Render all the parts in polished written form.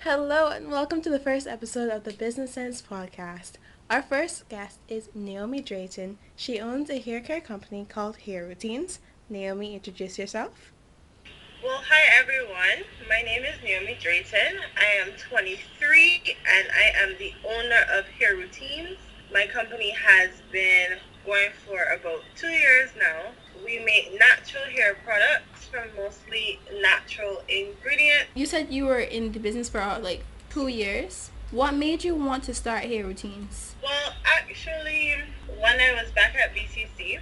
Hello, and welcome to the first episode of the Business Sense podcast. Our first guest is Naomi Drayton. She owns a hair care company called Hair Routines. Naomi, introduce yourself. Well, hi everyone. My name is Naomi Drayton. I am 23 and I am the owner of Hair Routines. My company has been going for about 2 years now. We make natural hair products from mostly natural ingredients. You said you were in the business for 2 years. What made you want to start Hair Routines? Well, actually, when I was back at BCC,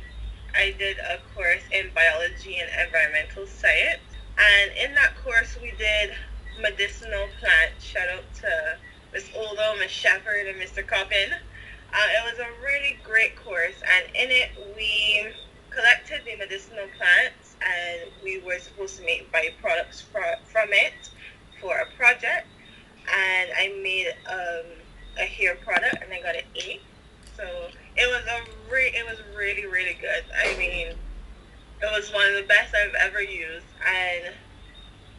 I did a course in biology and environmental science. And in that course, we did medicinal plants. Shout out to Miss Oldo, Miss Shepherd, and Mr. Coppin. It was a really great course, and in it, we collected the medicinal plants, and we were supposed to make byproducts from it for a project. And I made a hair product, and I got an A. So it was really really good. I mean, it was one of the best I've ever used. And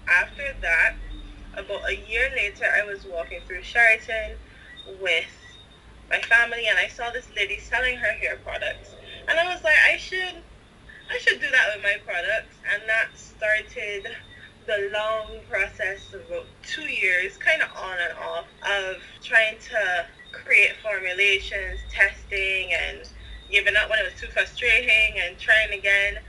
after that, about a year later, I was walking through Sheraton with my family, and I saw this lady selling her hair products, and I was like, I should do that with my products, and that started the long process of about 2 years, kind of on and off, of trying to create formulations, testing, and giving up when it was too frustrating, and trying again,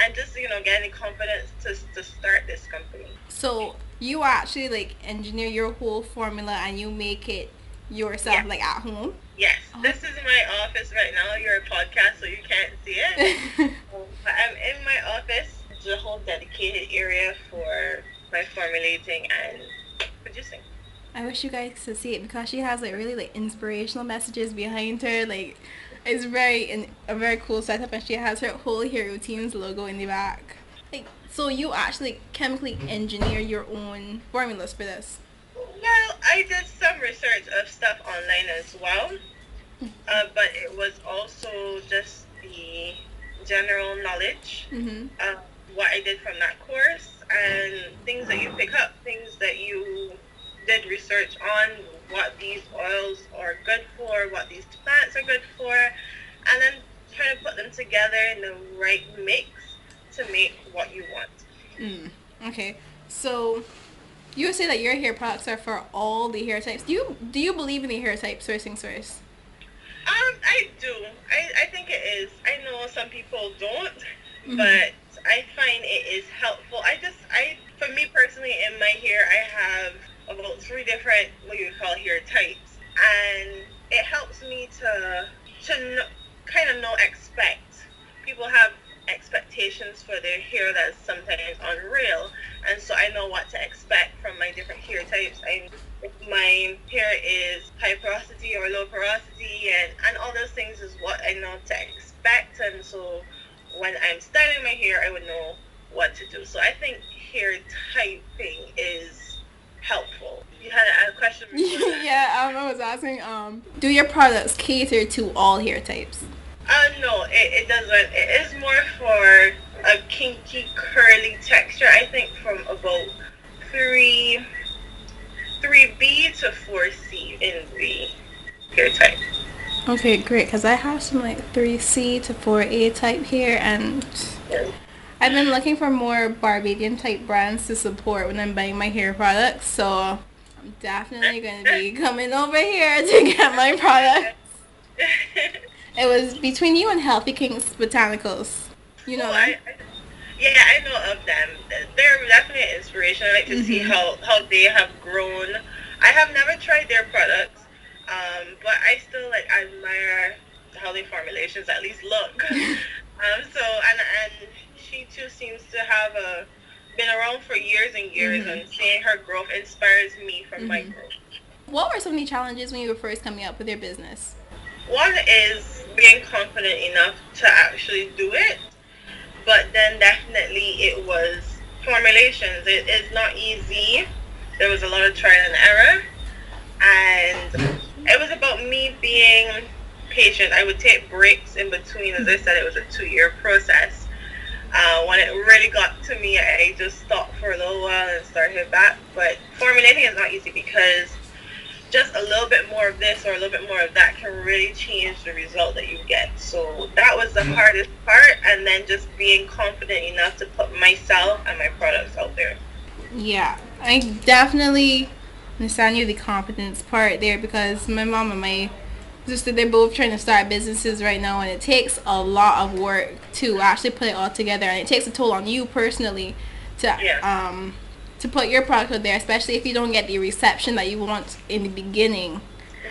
and just getting confidence to start this company. So you actually engineer your whole formula and you make it yourself Yeah. at home? Yes, Oh. this is my office right now. You're a podcast, so you can't see it. But I'm in my office. It's a whole dedicated area for my formulating and producing. I wish you guys could see it because she has really inspirational messages behind her. It's a very cool setup, and she has her whole Hair Routines logo in the back. So you actually chemically engineer your own formulas for this. Well, I did some research of stuff online as well, but it was also just the general knowledge. Mm-hmm. What I did from that course and things that you pick up, things that you did research on, what these oils are good for, what these plants are good for, and then try to put them together in the right mix to make what you want. Okay. So you say that your hair products are for all the hair types. Do you believe in the hair type sourcing source? I do. I think it is. I know some people don't, Mm-hmm. but I find it is helpful. For me personally, in my hair, I have about three different, what you would call hair types. And it helps me to know, kind of know, expect. People have expectations for their hair that's sometimes unreal. And so I know what to expect from my different hair types. If my hair is high porosity or low porosity, and all those things is what I know to expect. And so when I'm styling my hair, I would know what to do. So I think hair typing is helpful. You had a question before that. Yeah, I was asking, do your products cater to all hair types? No, it doesn't. It is more for a kinky, curly texture. I think from about three 3B to 4C in the hair type. Okay, great, because I have some 3C to 4A type hair, and I've been looking for more Barbadian type brands to support when I'm buying my hair products, so I'm definitely going to be coming over here to get my products. It was between you and Healthy Kings Botanicals. You know Oh, them? yeah, I know of them. They're definitely an inspiration. I like to see Mm-hmm. how they have grown. I have never tried their products, but I still admire how their formulations at least look. And she too seems to have been around for years and years, Mm-hmm. and seeing her growth inspires me from my Mm-hmm. growth. What were some of the challenges when you were first coming up with your business? One is being confident enough to actually do it, but then definitely it was formulations. It is not easy. There was a lot of trial and error, and it was about me being patient. I would take breaks in between. As I said, it was a 2 year process, When it really got to me, I just stopped for a little while and started back. But formulating is not easy because just a little bit more of this or a little bit more of that can really change the result that you get. So that was the hardest part, and then just being confident enough to put myself and my products out there. Yeah, I definitely understand you the confidence part there because my mom and my sister, they're both trying to start businesses right now, and it takes a lot of work to actually put it all together, and it takes a toll on you personally Yeah, to put your product out there, especially if you don't get the reception that you want in the beginning.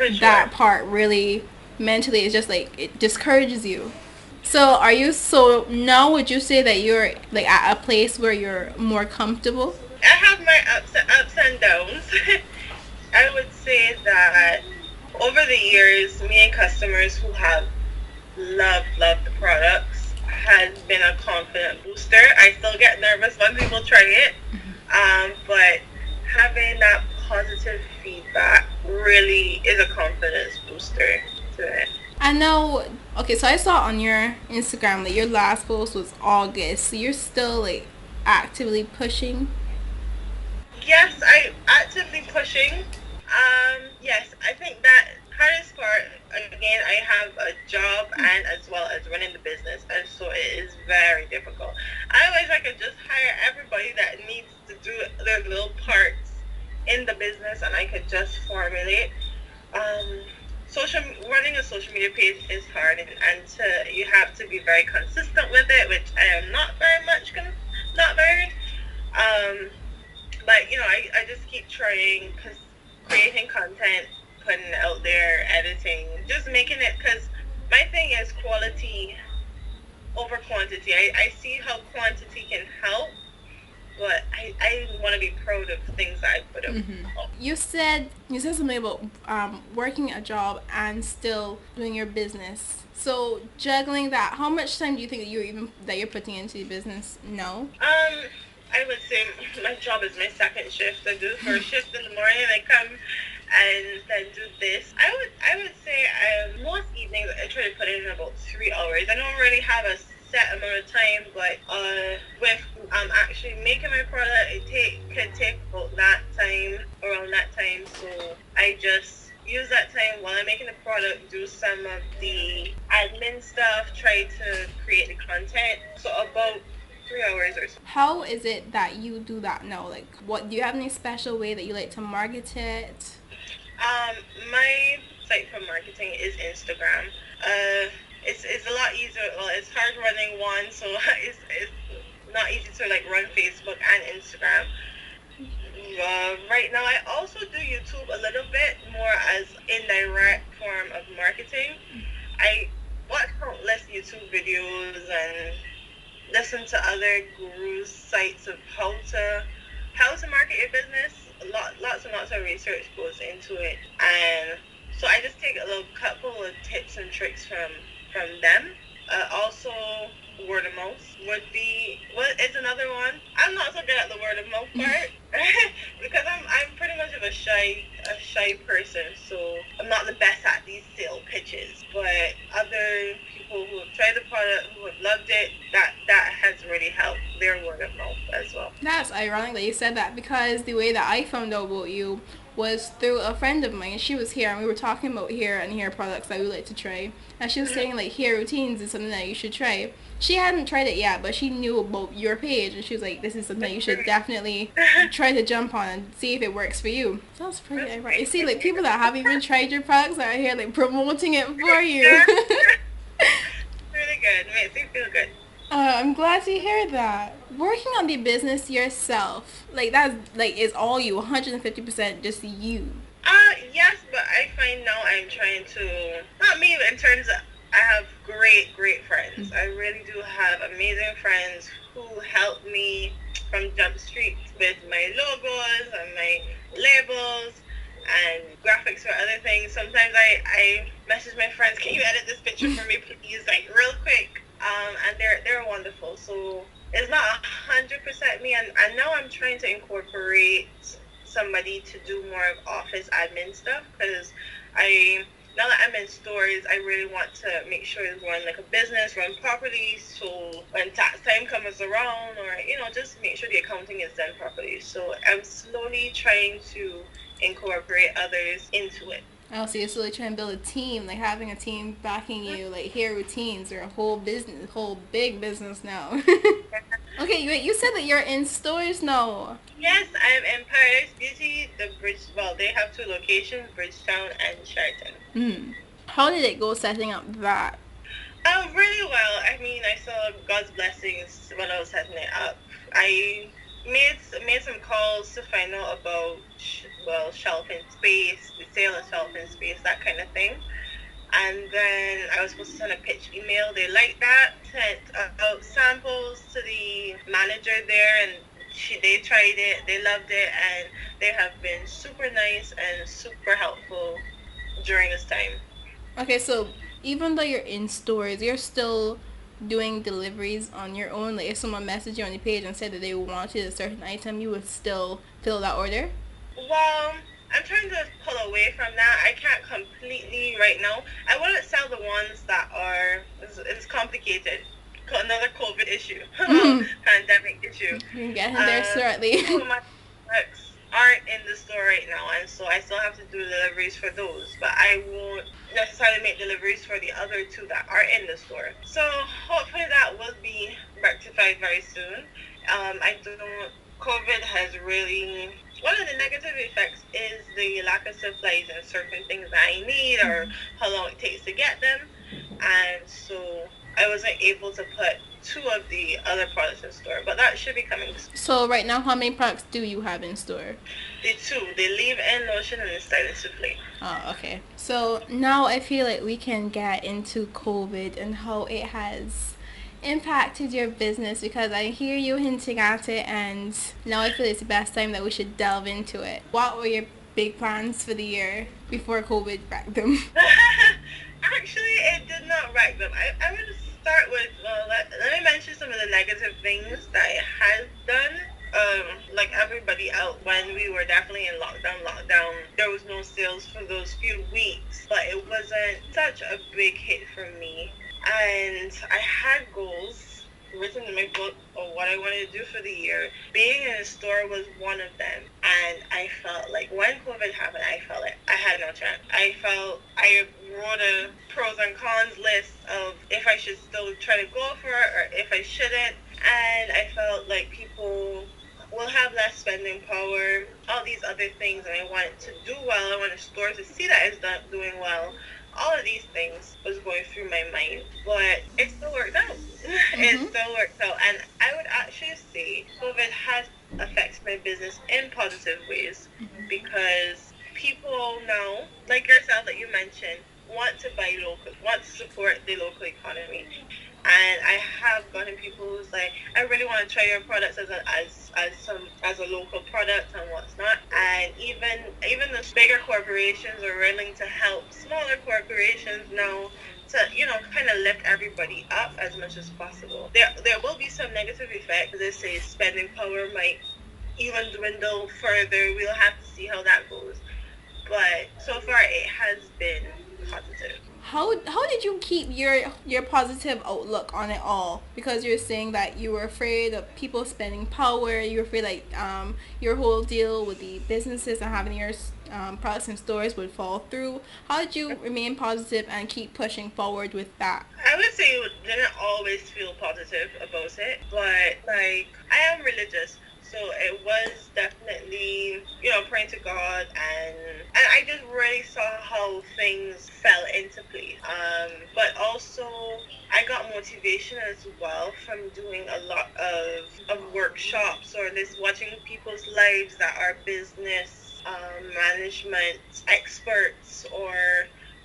for sure. That part really mentally is just like it discourages you. So are you, so now would you say that you're like at a place where you're more comfortable? I have my ups and downs. I would say that over the years, me and customers who have loved the products has been a confident booster. I still get nervous when people try it, but having that positive feedback really is a confidence booster to it. I know. Okay, so I saw on your Instagram that your last post was August, so you're still like actively pushing. Yes, I actively pushing. Yes, I think that hardest part again. I have a job and as well as running the business, and so it is very difficult. I wish I could just hire everybody that needs to do their little parts in the business, and I could just formulate. Um, social Running a social media page is hard, and you have to be very consistent with it, which I am not very much not very. Um, but I just keep trying because creating content, putting it out there, editing, just making it because my thing is quality over quantity. I see how quantity can help, but I want to be proud of things that I put out. You said something about working a job and still doing your business. So juggling that, how much time do you think that you're putting into the business? No. I would say my job is my second shift. I do the first shift in the morning. I come and then do this. I would say most evenings I try to put in about 3 hours. I don't really have a set amount of time, but with actually making my product, can take about that time, around that time. So I just use that time while I'm making the product, do some of the admin stuff, try to create the content. So about 3 hours or so. How is it that you do that now? Like, what do you have any special way that you like to market it? Um, my site for marketing is Instagram. It's a lot easier. Well, it's hard running one, so it's not easy to like run Facebook and Instagram. Right now, I also do YouTube a little bit more as indirect form of marketing. I watch countless YouTube videos and listen to other gurus sites of how to market your business. Lots and lots of research goes into it, and so I just take a little couple of tips and tricks from them. Also, word of mouth would be what is another one. I'm not so good at the word of mouth part because I'm pretty much of a shy person, so I'm not the best at these sale pitches. But other people who have tried the product, who have loved it, that has really helped their word of mouth as well. That's ironic that you said that because the way that I found out about you was through a friend of mine. She was here and we were talking about hair and hair products that we like to try. And she was saying like hair routines is something that you should try. She hadn't tried it yet, but she knew about your page and she was like, this is something you should definitely try to jump on and see if it works for you. Sounds pretty ironic. You see, like people that haven't even tried your products are here like promoting it for you. Really good. Makes me feel good. I'm glad to hear that. Working on the business yourself, like that's like is all you, 150% just you. Yes, but I find now I'm trying to, not me in terms of, I have great friends. I really do have amazing friends who help me from Jump Street with my logos and my labels and graphics for other things. Sometimes I message my friends, can you edit this picture for me please, like real quick. And they're wonderful. So it's not 100% me, and now I'm trying to incorporate somebody to do more of office admin stuff because I now that I'm in stores, I really want to make sure it's run like a business, run properly. So when tax time comes around, or just make sure the accounting is done properly. So I'm slowly trying to incorporate others into it. Oh, so you're slowly trying to build a team, like having a team backing you, like Hair Routines or a whole business, whole big business now. Okay, you said that you're in stores now. Yes, I'm in Paradise Beauty, the Bridge. Well, they have two locations, Bridgetown and Sheraton. Hmm. How did it go setting up that? Really well. I mean, I saw God's blessings when I was setting it up. I made some calls to find out about shelving space, the sale of shelving space, that kind of thing. And then I was supposed to send a pitch email. They liked that. Sent out samples to the manager there, and they tried it. They loved it, and they have been super nice and super helpful during this time. Okay, so even though you're in stores, you're still doing deliveries on your own. Like if someone messaged you on your page and said that they wanted a certain item, you would still fill that order? Well, I'm trying to pull away from that. I can't completely right now. I want to sell the ones that are, it's complicated. Another COVID issue, pandemic issue. You're getting there shortly. Some of my products aren't in the store right now, and so I still have to do deliveries for those. But I won't necessarily make deliveries for the other two that are in the store. So hopefully that will be rectified very soon. I don't. COVID has really, one of the negative effects is the lack of supplies and certain things that I need, or how long it takes to get them. And so I wasn't able to put two of the other products in store, but that should be coming soon. So right now, how many products do you have in store? The two, the leave-in lotion and the styling souffle. Oh, okay. So now I feel like we can get into COVID and how it has impacted your business, because I hear you hinting at it, and now I feel it's the best time that we should delve into it. What were your big plans for the year before COVID wrecked them? Actually, it did not wreck them. I would start with, let me mention some of the negative things that it has done. Like everybody else, when we were definitely in lockdown, there was no sales for those few weeks, but it wasn't such a big hit for me. And I had goals written in my book of what I wanted to do for the year. Being in a store was one of them. And I felt like when COVID happened, I felt like I had no chance. I wrote a pros and cons list of if I should still try to go for it or if I shouldn't. And I felt like people will have less spending power, all these other things, and I wanted to do well. I want the store to see that it's not doing well. All of these things was going through my mind, but it still worked out. It still worked out, and I would actually say COVID has affected my business in positive ways, because people now, like yourself that you mentioned, want to buy local, want to support the local economy. And I have gotten people who's like, I really want to try your products as a local product and what's not. And even the bigger corporations are willing to help smaller corporations now to kind of lift everybody up as much as possible. There will be some negative effects. They say spending power might even dwindle further. We'll have to see how that goes. But so far it has been positive. How did you keep your positive outlook on it all? Because you're saying that you were afraid of people spending power. You were afraid like your whole deal with the businesses and having your products in stores would fall through. How did you remain positive and keep pushing forward with that? I would say I didn't always feel positive about it, but like I am religious. So it was definitely, praying to God, and I just really saw how things fell into place. But also I got motivation as well from doing a lot of workshops, or just watching people's lives that are business management experts, or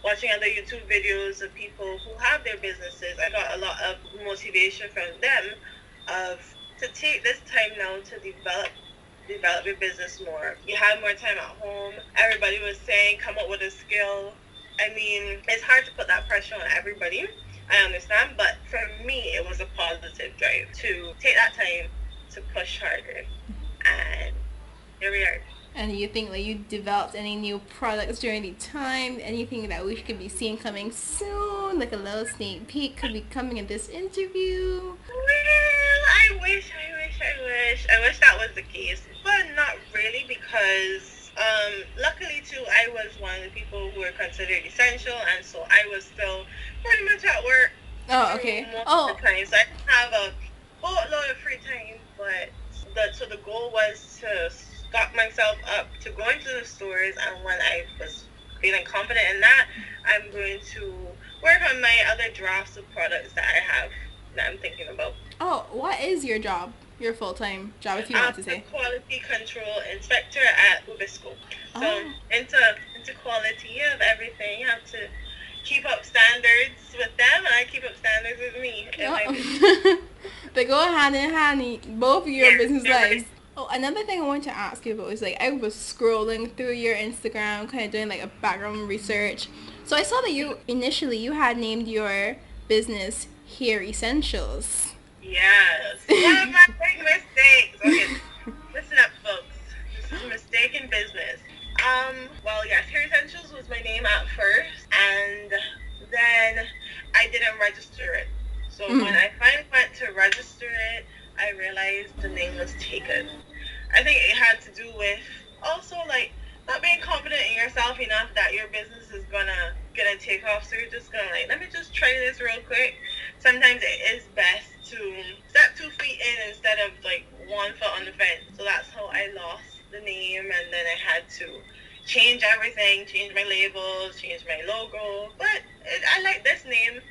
watching other YouTube videos of people who have their businesses. I got a lot of motivation from them to take this time now to develop your business more. You have more time at home. Everybody was saying come up with a skill. I mean, it's hard to put that pressure on everybody, I understand, but for me it was a positive drive to take that time to push harder, and here we are. And do you think like you developed any new products during the time? Anything that we could be seeing coming soon? Like a little sneak peek could be coming in this interview. Well, I wish that was the case, but not really because, luckily too, I was one of the people who were considered essential, and so I was still pretty much at work Oh, through okay. most of Oh, the time, so I didn't have a boatload of free time, but the goal was to stock myself up to go into the stores, and when I was feeling confident in that, I'm going to work on my other drafts of products that I have that I'm thinking about. oh, what is your job? Your full-time job, if you I'm want to the say. quality control inspector at Ubisco. So Oh. into quality of everything, you have to keep up standards with them, and I keep up standards with me in my business. Oh. They go hand in hand in both of your Yeah, business you're right. lives. Oh, another thing I wanted to ask you about is like I was scrolling through your Instagram, kind of doing like a background research. So I saw that you initially you had named your business Hair Essentials. Yes. One of my big mistakes. Okay, listen up, folks. This is a mistake in business. Well, yes, Hair Essentials was my name at first, and then I didn't register it. So when Mm. I finally went to register it, I realized the name was taken. I think it had to do with also like not being confident in yourself enough that your business is gonna take off. So you're just gonna like, let me just try this real quick. Sometimes it is best to step 2 feet in instead of like 1 foot on the fence. So that's how I lost the name, and then I had to change everything, change my labels, change my logo. But I like this name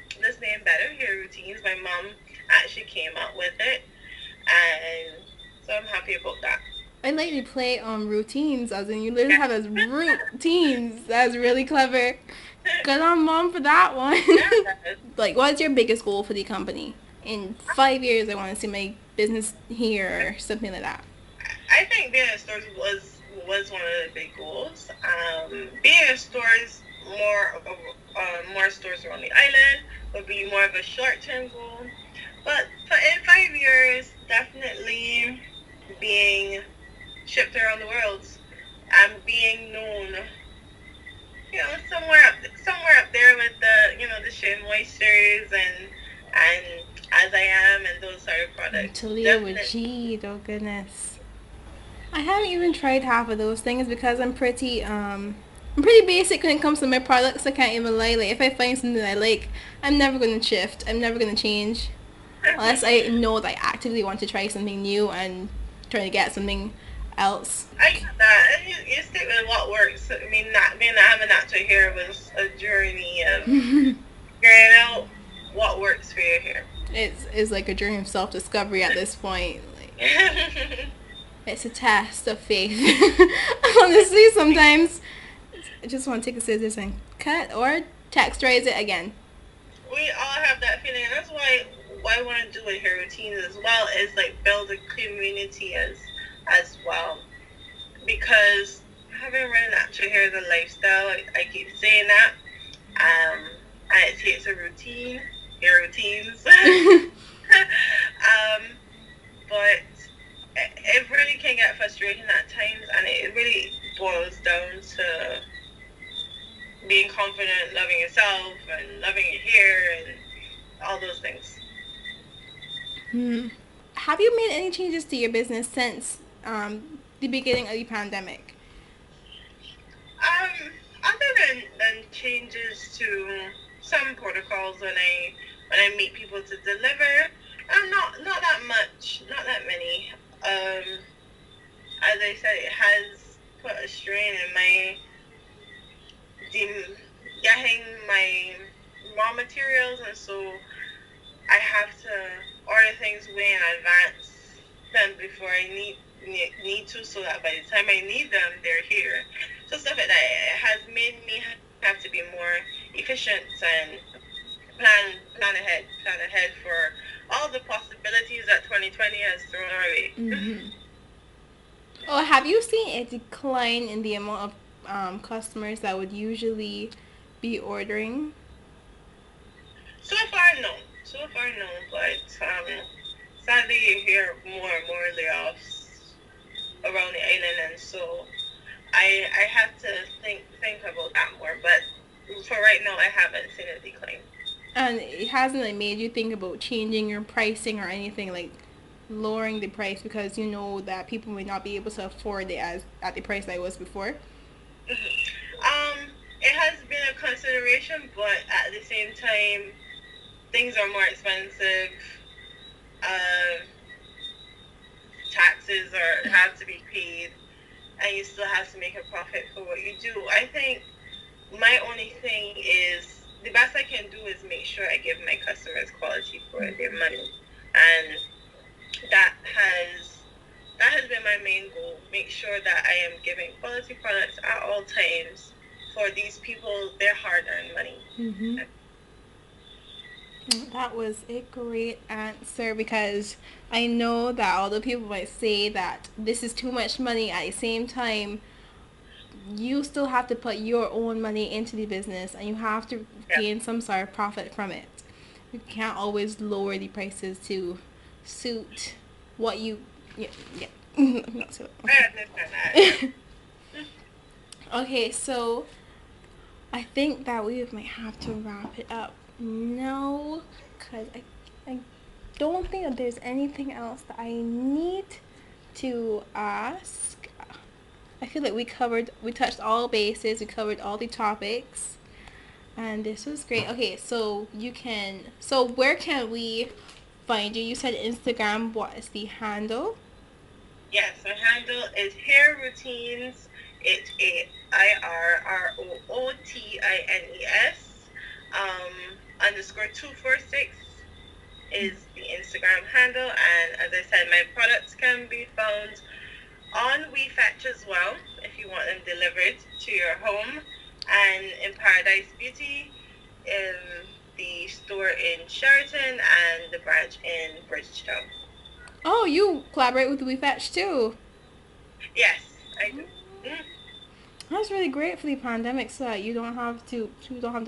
better. Hair Routines. My mom actually came up with it, and so I'm happy about that. I like to play on routines, as in you literally Yeah. have as routines. That's really clever. Good on mom for that one. Yeah. Like, what's your biggest goal for the company? In 5 years, I want to see my business here, or something like that. I think being in stores was one of the big goals. Being in stores more stores around the island would be more of a short term goal. But in 5 years, definitely being shipped around the world and being known, somewhere up there with the Shea Moistures and As I Am and those sort of products. Talia with Definitely. G, oh goodness. I haven't even tried half of those things because I'm pretty basic when it comes to my products. I can't even lie. Like if I find something I like, I'm never gonna shift. I'm never gonna change unless I know that I actively want to try something new and trying to get something else. I get that. And you stick with what works. I mean, not being that having natural hair was a journey of figuring out what works for your hair. It's like a journey of self discovery at this point. Like it's a test of faith. Honestly, sometimes I just want to take the scissors and cut or texturize it again. We all have that feeling, and that's why I want to do with hair routines as well is like build a community as well, because having really natural hair is a lifestyle. I keep saying that, and it takes a routine, hair routines. But it really can get frustrating at times, and it really boils down to being confident, loving yourself, and loving your hair, and all those things. Hmm. Have you made any changes to your business since the beginning of the pandemic? Other than changes to some protocols when I meet people to deliver, not that much, not that many. As I said, it has put a strain in my getting my raw materials, and so I have to order things way in advance than before I need to, so that by the time I need them, they're here. So stuff like that, it has made me have to be more efficient and plan ahead for all the possibilities that 2020 has thrown our way. Mm-hmm. Oh, have you seen a decline in the amount of customers that would usually be ordering? So far, no. So far, no. But sadly, you hear more and more layoffs around the island, and so I have to think about that more, but for right now, I haven't seen a decline. And it hasn't like made you think about changing your pricing or anything like lowering the price because you know that people may not be able to afford it as at the price that it was before. It has been a consideration, but at the same time, things are more expensive. Um, Taxes are have to be paid, and you still have to make a profit for what you do. I think my only thing is the best I can do is make sure I give my customers quality for their money, and that has that has been my main goal. Make sure that I am giving quality products at all times for these people their hard-earned money. Mm-hmm. That was a great answer because I know that although people might say that this is too much money, at the same time, you still have to put your own money into the business and you have to Yeah. gain some sort of profit from it. You can't always lower the prices to suit what you. Yeah, yeah. Not so. I understand that. Okay, so I think that we might have to wrap it up now because I don't think that there's anything else that I need to ask. I feel like we touched all bases, we covered all the topics, and this was great. Okay, so where can we find you? You said Instagram. What is the handle? Yes, my handle is Hair Routines. It's AIRROOTINES. Underscore 246 is the Instagram handle, and as I said, my products can be found on WeFetch as well if you want them delivered to your home, and in Paradise Beauty, in the store in Sheraton and the branch in Bridgetown. Oh, you collaborate with WeFetch too. Yes, I do. Mm. That's really great for the pandemic, so that you don't have to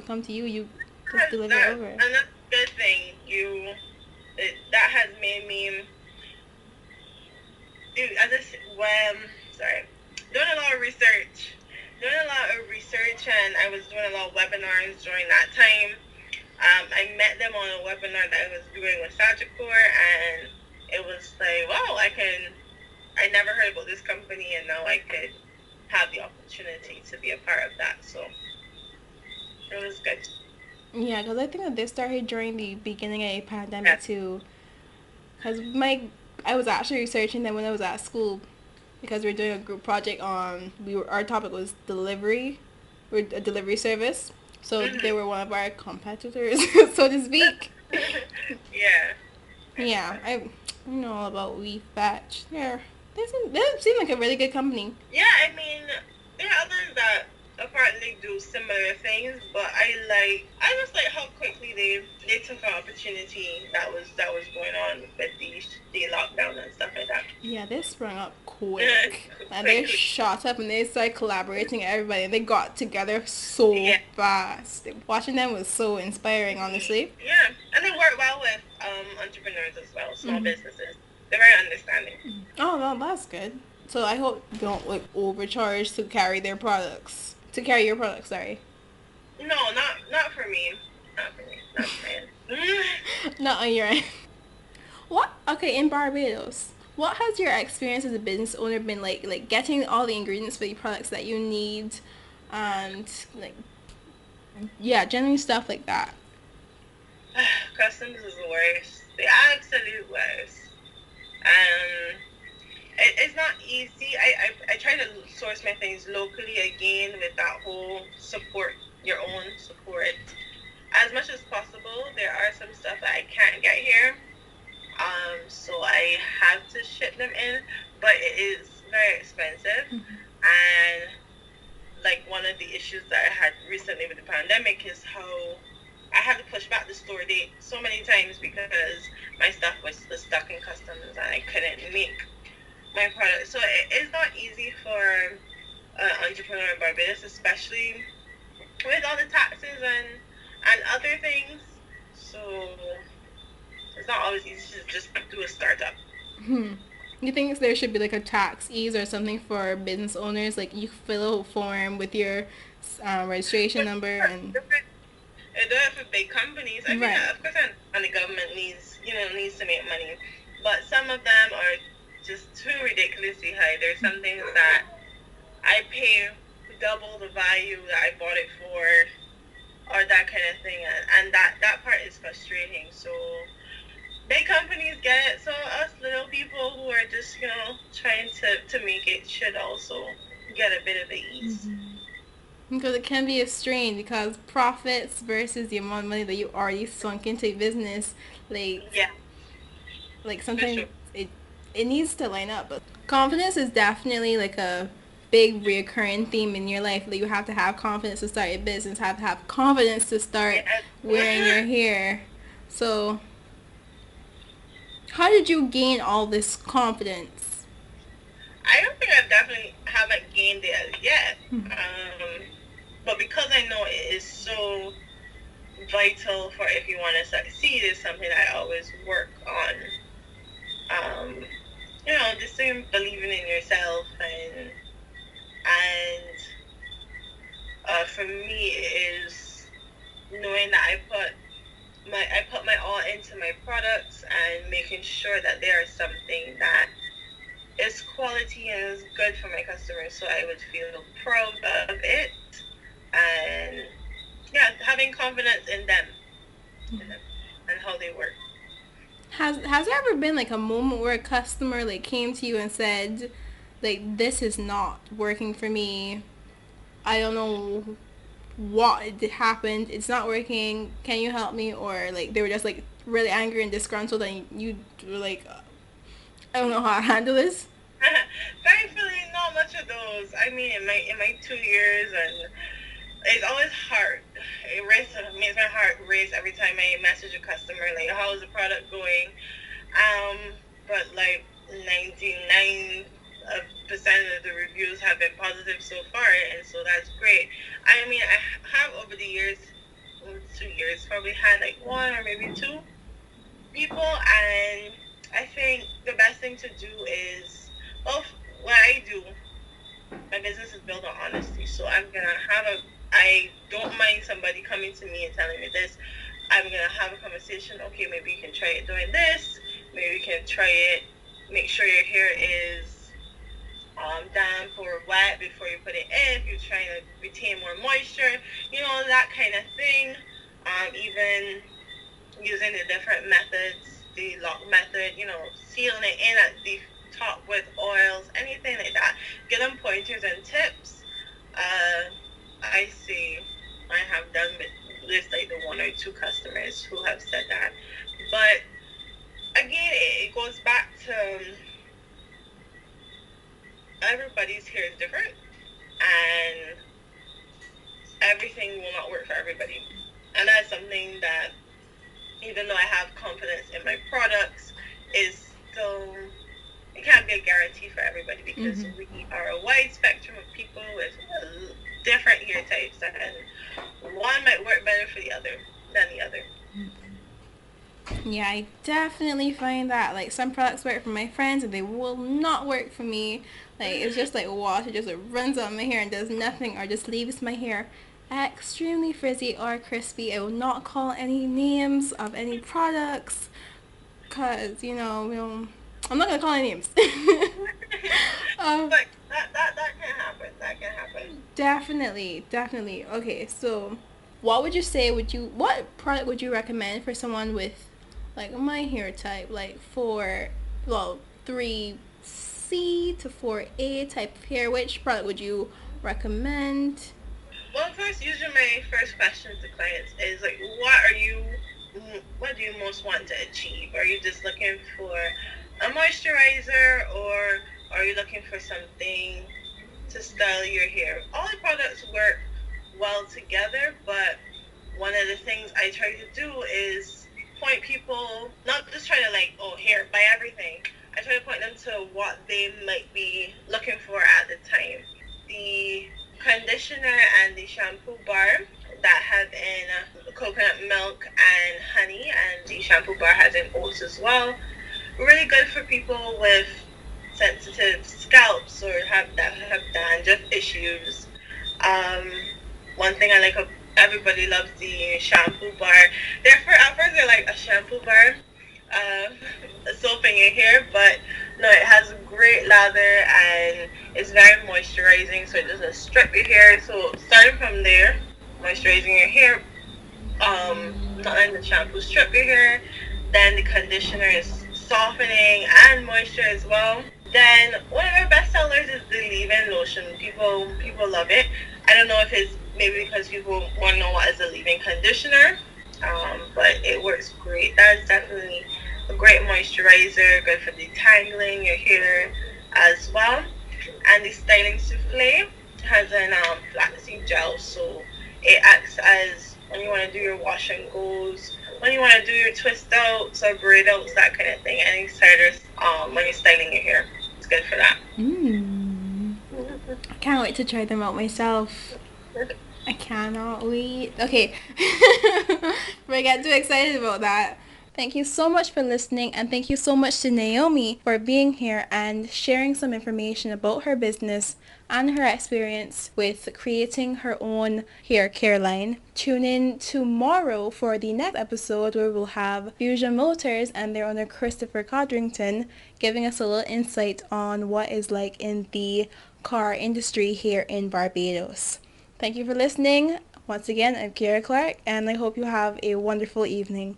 come to you. You just deliver it over. Another good thing that has made me do I just sorry doing a lot of research, and I was doing a lot of webinars during that time. I met them on a webinar that I was doing with Sagicor, and it was like, wow, I never heard about this company, and now I could have the opportunity to be a part of that. So it was good. Yeah, because I think that this started during the beginning of the pandemic Yeah. too. Because I was actually researching them when I was at school because we were doing a group project on our topic was delivery, we're a delivery service. So they were one of our competitors, so to speak. Yeah. Yeah, I know all about WeFetch. They seem like a really good company. Yeah, I mean, there are others that apparently do similar things, but I just like how quickly they took an opportunity that was going on with the lockdown and stuff like that. Yeah, they sprung up quick. And they shot up and they started collaborating with everybody and they got together so fast. Watching them was so inspiring, honestly. Yeah, and they work well with entrepreneurs as well, small businesses. They're very understanding. Oh, well, that's good. So I hope you don't like overcharge to carry their products. To carry your products, sorry. No, not for me. Not for me. Not for me. Not on your end. What? Okay, in Barbados, what has your experience as a business owner been like getting all the ingredients for the products that you need and like generally stuff like that? Customs is the worst. The absolute worst. It's not easy. I try to source my things locally again with that whole support your own support as much as possible. There are some stuff that I can't get here, so I have to ship them in, but it is very expensive. And like one of the issues that I had recently with the pandemic is how I had to push back the store date so many times because my stuff was stuck in customs and I couldn't make my product. So it's not easy for an entrepreneur in Barbados, especially with all the taxes and other things. So it's not always easy to just do a startup. You think there should be like a tax ease or something for business owners? Like you fill a form with your registration number and They do it for big companies. I mean, right. of course, and the government needs to make money, but some of them are just too ridiculously high. There's some things that I pay double the value that I bought it for, or that kind of thing, and that part is frustrating. So big companies get it, so us little people who are just trying to make it should also get a bit of the ease. Because it can be a strain because profits versus the amount of money that you already sunk into a business, like Yeah, like for sometimes sure. it needs to line up. But confidence is definitely like a big reoccurring theme in your life. Like you have to have confidence to start your business, have to have confidence to start Yes. wearing your hair. So how did you gain all this confidence? I don't think I've definitely haven't gained it as yet. But because I know it is so vital for if you want to succeed, is something I always work on. Um, just believing in yourself and for me it is knowing that I put my all into my products and making sure that they are something that is quality and is good for my customers, so I would feel proud of it, and yeah, having confidence in them, and how they work. Has there ever been like a moment where a customer like came to you and said, like this is not working for me. I don't know what happened. It's not working. Can you help me? Or like they were just like really angry and disgruntled, and you were like, I don't know how to handle this. Thankfully, not much of those. I mean, in my 2 years, and it's always hard. It makes my heart race every time I message a customer like, "How is the product going?" Um, but like 99% of the reviews have been positive so far, and so that's great. I mean, I have over the years, 2 years, probably had like one or maybe two people, and I think the best thing to do is, well, what I do, my business is built on honesty. So I don't mind somebody coming to me and telling me this. I'm gonna have a conversation. Okay, maybe you can try it doing this. Maybe you can try it. Make sure your hair is damp or wet before you put it in. If you're trying to retain more moisture, that kind of thing. Even using the different methods, the lock method, sealing it in at the top with oils, anything like that. Give them pointers and tips. I see. I have done with like the one or two customers who have said that. But again, it goes back to everybody's hair is different, and everything will not work for everybody. And that's something that, even though I have confidence in my products, is still, it can't be a guarantee for everybody, because we are a wide spectrum of people with different hair types, and one might work better for the other than the other. Yeah, I definitely find that like some products work for my friends and they will not work for me. Like it's just like water, just like, runs on my hair and does nothing, or just leaves my hair extremely frizzy or crispy. I will not call any names of any products, cause I'm not gonna call any names. um, But that can happen. That can happen. definitely. Okay, so what would you say? What product would you recommend for someone with like my hair type, like for 3C to 4A type of hair? Which product would you recommend? Well, first, usually my first question to clients is like, what do you most want to achieve? Are you just looking for a moisturizer, or are you looking for something to style your hair? All the products work well together, but one of the things I try to do is point people, not just try to like, oh, here, buy everything. I try to point them to what they might be looking for at the time. The conditioner and the shampoo bar that have in coconut milk and honey, and the shampoo bar has in oats as well. Really good for people with sensitive scalps or have dandruff issues. Um, One thing I like, everybody loves the shampoo bar. Therefore, at first they're like a shampoo bar, um, soap in your hair, but no, it has great lather and it's very moisturizing, so it doesn't strip your hair. So starting from there, moisturizing your hair, not letting the shampoo strip your hair. Then the conditioner is softening and moisture as well. Then one of our best sellers is the leave-in lotion. People love it. I don't know if it's maybe because people want to know what is a leave-in conditioner, but it works great. That's definitely a great moisturizer, good for detangling your hair as well. And the styling souffle has an flaxseed gel, so it acts as when you want to do your wash and goes, when you want to do your twist outs or braid outs, that kind of thing. Any stylists, when you're styling your hair, it's good for that. I can't wait to try them out myself. I cannot wait. Okay. I get too excited about that. Thank you so much for listening, and thank you so much to Naomi for being here and sharing some information about her business and her experience with creating her own hair care line. Tune in tomorrow for the next episode where we'll have Fusion Motors and their owner Christopher Codrington giving us a little insight on what is like in the car industry here in Barbados. Thank you for listening. Once again, I'm Kira Clark, and I hope you have a wonderful evening.